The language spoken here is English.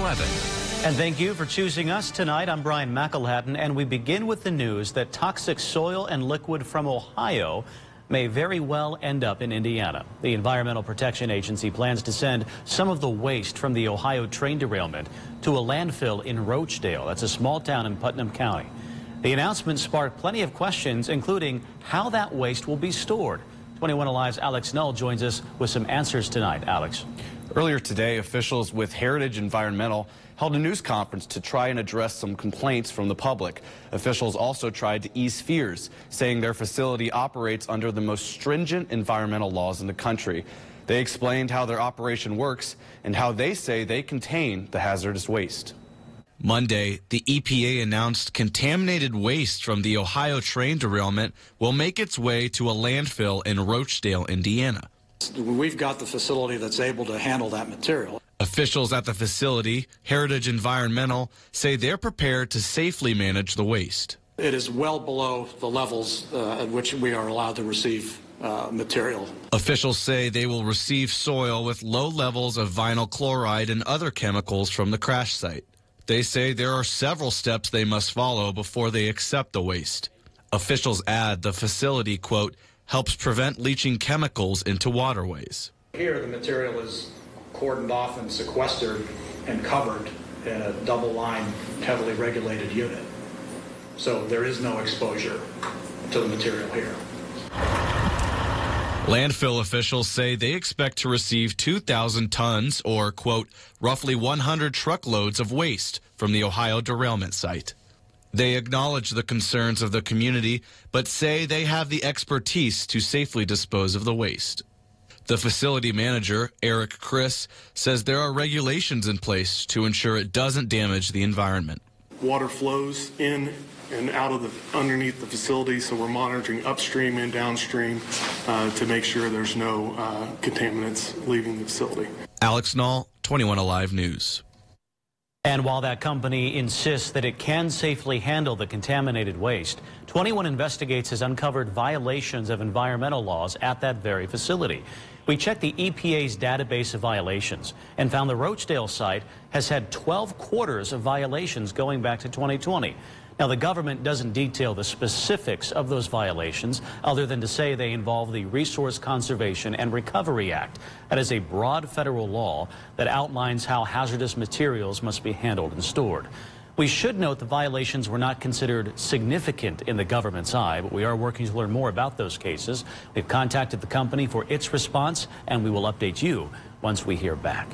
11. And thank you for choosing us tonight. I'm Brian McElhatton, and we begin with the news that toxic soil and liquid from Ohio may very well end up in Indiana. The Environmental Protection Agency plans to send some of the waste from the Ohio train derailment to a landfill in Roachdale. That's a small town in Putnam County. The announcement sparked plenty of questions, including how that waste will be stored. 21 Alive's Alex Null joins us with some answers tonight. Alex. Earlier today, officials with Heritage Environmental held a news conference to try and address some complaints from the public. Officials also tried to ease fears, saying their facility operates under the most stringent environmental laws in the country. They explained how their operation works and how they say they contain the hazardous waste. Monday, the EPA announced contaminated waste from the Ohio train derailment will make its way to a landfill in Roachdale, Indiana. We've got the facility that's able to handle that material. Officials at the facility, Heritage Environmental, say they're prepared to safely manage the waste. It is well below the levels at which we are allowed to receive material. Officials say they will receive soil with low levels of vinyl chloride and other chemicals from the crash site. They say there are several steps they must follow before they accept the waste. Officials add the facility, quote, helps prevent leaching chemicals into waterways. Here, the material is cordoned off and sequestered and covered in a double-line, heavily regulated unit. So there is no exposure to the material here. Landfill officials say they expect to receive 2,000 tons or, quote, roughly 100 truckloads of waste from the Ohio derailment site. They acknowledge the concerns of the community, but say they have the expertise to safely dispose of the waste. The facility manager, Eric Chris, says there are regulations in place to ensure it doesn't damage the environment. Water flows in and out of underneath the facility, so we're monitoring upstream and downstream to make sure there's no contaminants leaving the facility. Alex Null, 21 Alive News. And while that company insists that it can safely handle the contaminated waste, 21 Investigates has uncovered violations of environmental laws at that very facility. We checked the EPA's database of violations and found the Roachdale site has had 12 quarters of violations going back to 2020. Now, the government doesn't detail the specifics of those violations other than to say they involve the Resource Conservation and Recovery Act. That is a broad federal law that outlines how hazardous materials must be handled and stored. We should note the violations were not considered significant in the government's eye, but we are working to learn more about those cases. We've contacted the company for its response, and we will update you once we hear back.